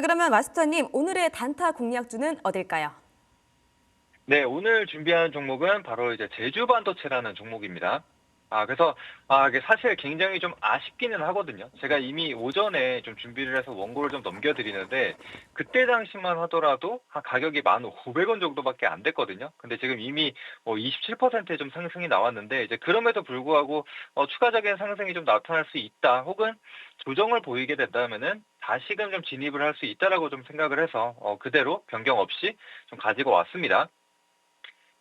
그러면 마스터님, 오늘의 단타 공략주는 어딜까요? 네, 오늘 준비한 종목은 바로 이제 제주 반도체라는 종목입니다. 그래서, 이게 사실 굉장히 좀 아쉽기는 하거든요. 제가 이미 오전에 좀 준비를 해서 원고를 좀 넘겨드리는데, 그때 당시만 하더라도 가격이 1,500원 정도밖에 안 됐거든요. 근데 지금 이미 27%의 좀 상승이 나왔는데, 이제 그럼에도 불구하고, 추가적인 상승이 좀 나타날 수 있다, 혹은 조정을 보이게 된다면은, 다시금 좀 진입을 할 수 있다라고 좀 생각을 해서, 그대로 변경 없이 좀 가지고 왔습니다.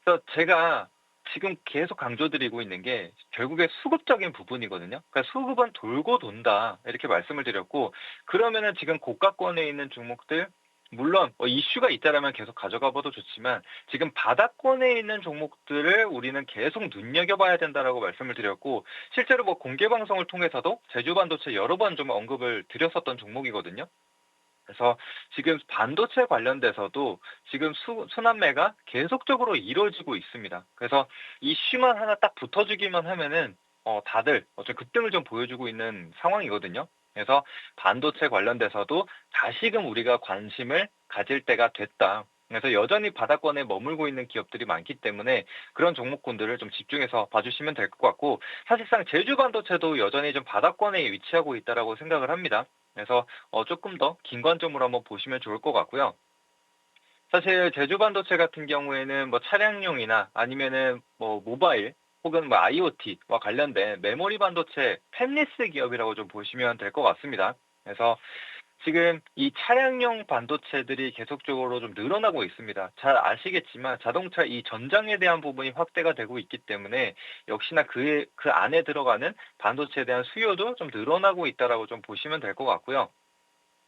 그래서 제가 지금 계속 강조드리고 있는 게 결국에 수급적인 부분이거든요. 그러니까 수급은 돌고 돈다 이렇게 말씀을 드렸고, 그러면은 지금 고가권에 있는 종목들, 물론 이슈가 있다라면 계속 가져가 봐도 좋지만 지금 바닥권에 있는 종목들을 우리는 계속 눈여겨봐야 된다라고 말씀을 드렸고, 실제로 공개 방송을 통해서도 제주 반도체 여러 번 좀 언급을 드렸었던 종목이거든요. 그래서 지금 반도체 관련돼서도 지금 순환매가 계속적으로 이루어지고 있습니다. 그래서 이슈만 하나 딱 붙어주기만 하면은 다들 좀 급등을 좀 보여주고 있는 상황이거든요. 그래서 반도체 관련돼서도 다시금 우리가 관심을 가질 때가 됐다. 그래서 여전히 바닥권에 머물고 있는 기업들이 많기 때문에 그런 종목군들을 좀 집중해서 봐주시면 될 것 같고, 사실상 제주 반도체도 여전히 좀 바닥권에 위치하고 있다라고 생각을 합니다. 그래서 조금 더 긴 관점으로 한번 보시면 좋을 것 같고요. 사실 제주 반도체 같은 경우에는 차량용이나 아니면은 모바일 혹은 IoT와 관련된 메모리 반도체 팹리스 기업이라고 좀 보시면 될 것 같습니다. 그래서 지금 이 차량용 반도체들이 계속적으로 좀 늘어나고 있습니다. 잘 아시겠지만 자동차 이 전장에 대한 부분이 확대가 되고 있기 때문에 역시나 그 안에 들어가는 반도체에 대한 수요도 좀 늘어나고 있다라고 좀 보시면 될 것 같고요.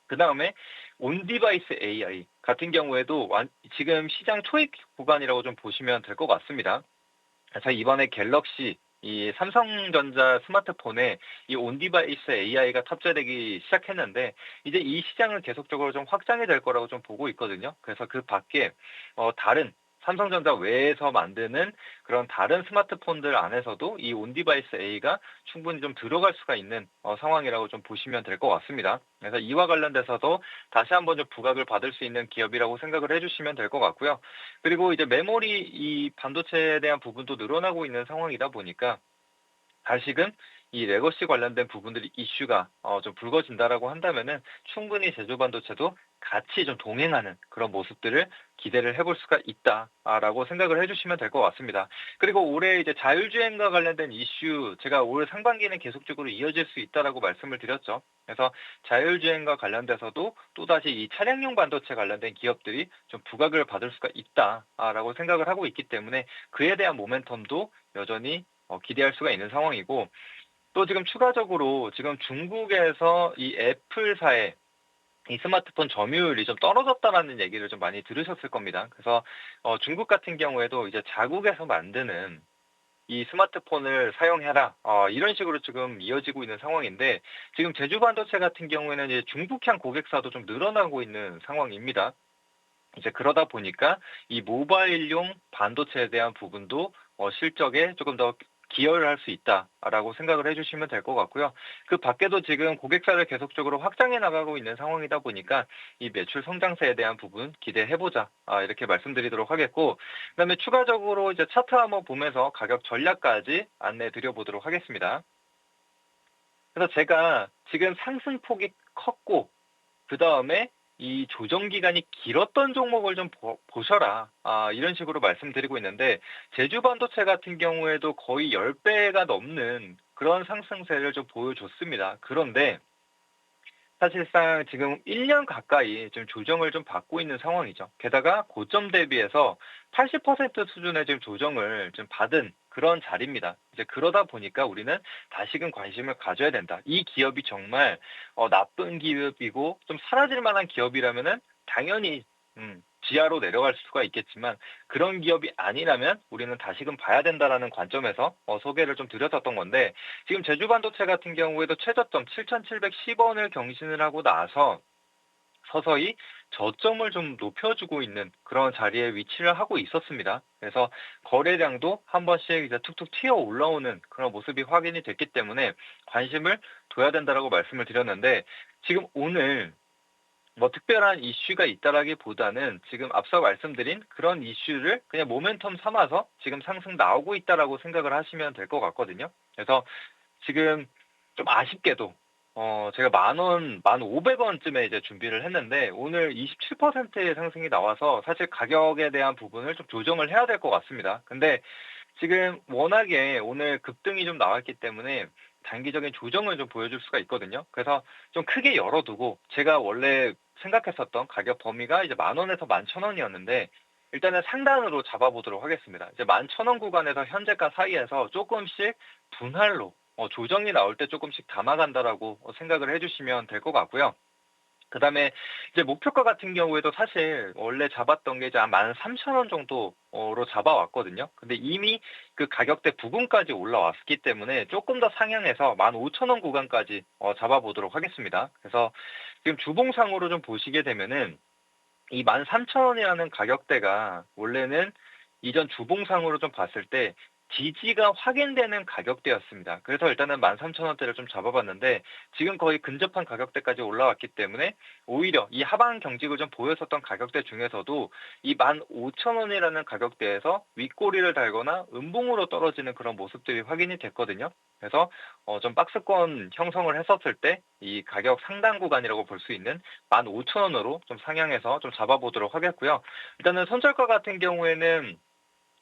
그다음에 온디바이스 AI 같은 경우에도 지금 시장 초입 구간이라고 좀 보시면 될 것 같습니다. 그래서 이번에 갤럭시 이 삼성전자 스마트폰에 이 온디바이스 AI가 탑재되기 시작했는데, 이제 이 시장을 계속적으로 좀 확장이 될 거라고 좀 보고 있거든요. 그래서 그 밖에 다른 삼성전자 외에서 만드는 그런 다른 스마트폰들 안에서도 이 온디바이스 A가 충분히 좀 들어갈 수가 있는 상황이라고 좀 보시면 될 것 같습니다. 그래서 이와 관련돼서도 다시 한번 좀 부각을 받을 수 있는 기업이라고 생각을 해주시면 될 것 같고요. 그리고 이제 메모리 이 반도체에 대한 부분도 늘어나고 있는 상황이다 보니까 다시금 이 레거시 관련된 부분들이 이슈가 좀 불거진다라고 한다면은 충분히 제조 반도체도 같이 좀 동행하는 그런 모습들을 기대를 해볼 수가 있다라고 생각을 해주시면 될 것 같습니다. 그리고 올해 이제 자율주행과 관련된 이슈, 제가 올 상반기는 계속적으로 이어질 수 있다라고 말씀을 드렸죠. 그래서 자율주행과 관련돼서도 또다시 이 차량용 반도체 관련된 기업들이 좀 부각을 받을 수가 있다라고 생각을 하고 있기 때문에 그에 대한 모멘텀도 여전히 기대할 수가 있는 상황이고, 또 지금 추가적으로 지금 중국에서 이 애플사의 이 스마트폰 점유율이 좀 떨어졌다라는 얘기를 좀 많이 들으셨을 겁니다. 그래서 중국 같은 경우에도 이제 자국에서 만드는 이 스마트폰을 사용해라, 이런 식으로 지금 이어지고 있는 상황인데, 지금 제주 반도체 같은 경우에는 이제 중국향 고객사도 좀 늘어나고 있는 상황입니다. 이제 그러다 보니까 이 모바일용 반도체에 대한 부분도 실적에 조금 더 기여를 할 수 있다라고 생각을 해주시면 될 것 같고요. 그 밖에도 지금 고객사를 계속적으로 확장해 나가고 있는 상황이다 보니까 이 매출 성장세에 대한 부분 기대해보자, 이렇게 말씀드리도록 하겠고, 그다음에 추가적으로 이제 차트 한번 보면서 가격 전략까지 안내 드려보도록 하겠습니다. 그래서 제가 지금 상승폭이 컸고, 그 다음에 이 조정 기간이 길었던 종목을 좀 보셔라, 이런 식으로 말씀드리고 있는데, 제주 반도체 같은 경우에도 거의 10배가 넘는 그런 상승세를 좀 보여줬습니다. 그런데 사실상 지금 1년 가까이 좀 조정을 좀 받고 있는 상황이죠. 게다가 고점 대비해서 80% 수준의 지금 조정을 좀 받은 그런 자리입니다. 이제 그러다 보니까 우리는 다시금 관심을 가져야 된다. 이 기업이 정말 나쁜 기업이고 좀 사라질 만한 기업이라면은 당연히 지하로 내려갈 수가 있겠지만, 그런 기업이 아니라면 우리는 다시금 봐야 된다라는 관점에서 소개를 좀 드렸었던 건데, 지금 제주 반도체 같은 경우에도 최저점 7,710원을 경신을 하고 나서 서서히 저점을 좀 높여주고 있는 그런 자리에 위치를 하고 있었습니다. 그래서 거래량도 한 번씩 이제 툭툭 튀어 올라오는 그런 모습이 확인이 됐기 때문에 관심을 둬야 된다라고 말씀을 드렸는데, 지금 오늘 뭐 특별한 이슈가 있다라기보다는 지금 앞서 말씀드린 그런 이슈를 그냥 모멘텀 삼아서 지금 상승 나오고 있다라고 생각을 하시면 될 것 같거든요. 그래서 지금 좀 아쉽게도 제가 10,000원, 1,500원쯤에 이제 준비를 했는데 오늘 27%의 상승이 나와서 사실 가격에 대한 부분을 좀 조정을 해야 될 것 같습니다. 근데 지금 워낙에 오늘 급등이 좀 나왔기 때문에 단기적인 조정을 좀 보여줄 수가 있거든요. 그래서 좀 크게 열어두고 제가 원래 생각했었던 가격 범위가 이제 10,000원에서 11,000원이었는데 일단은 상단으로 잡아보도록 하겠습니다. 이제 11,000원 구간에서 현재가 사이에서 조금씩 분할로 조정이 나올 때 조금씩 담아간다라고 생각을 해주시면 될 것 같고요. 그다음에 이제 목표가 같은 경우에도 사실 원래 잡았던 게 이제 한 13,000원 정도로 잡아왔거든요. 근데 이미 그 가격대 부근까지 올라왔기 때문에 조금 더 상향해서 15,000원 구간까지 잡아보도록 하겠습니다. 그래서 지금 주봉상으로 좀 보시게 되면은 이 13,000원이라는 가격대가 원래는 이전 주봉상으로 좀 봤을 때 지지가 확인되는 가격대였습니다. 그래서 일단은 13,000원대를 좀 잡아봤는데 지금 거의 근접한 가격대까지 올라왔기 때문에 오히려 이 하방 경직을 좀 보였었던 가격대 중에서도 이 15,000원이라는 가격대에서 윗꼬리를 달거나 음봉으로 떨어지는 그런 모습들이 확인이 됐거든요. 그래서 좀 박스권 형성을 했었을 때 이 가격 상단 구간이라고 볼 수 있는 15,000원으로 좀 상향해서 좀 잡아보도록 하겠고요. 일단은 손절가 같은 경우에는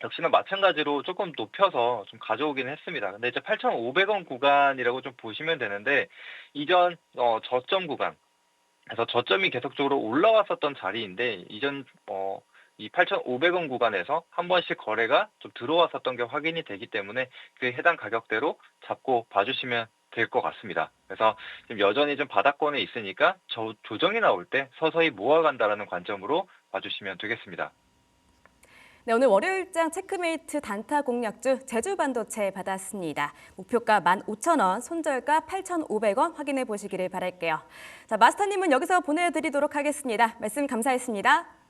역시나 마찬가지로 조금 높여서 좀 가져오긴 했습니다. 근데 이제 8,500원 구간이라고 좀 보시면 되는데 이전 저점 구간 그래서 저점이 계속적으로 올라왔었던 자리인데 이전 이 8,500원 구간에서 한 번씩 거래가 좀 들어왔었던 게 확인이 되기 때문에 그 해당 가격대로 잡고 봐주시면 될 것 같습니다. 그래서 지금 여전히 좀 바닥권에 있으니까 조정이 나올 때 서서히 모아간다라는 관점으로 봐주시면 되겠습니다. 네, 오늘 월요일장 체크메이트 단타 공략주 제주반도체 받았습니다. 목표가 15,000원, 손절가 8,500원 확인해 보시기를 바랄게요. 자, 마스터님은 여기서 보내드리도록 하겠습니다. 말씀 감사했습니다.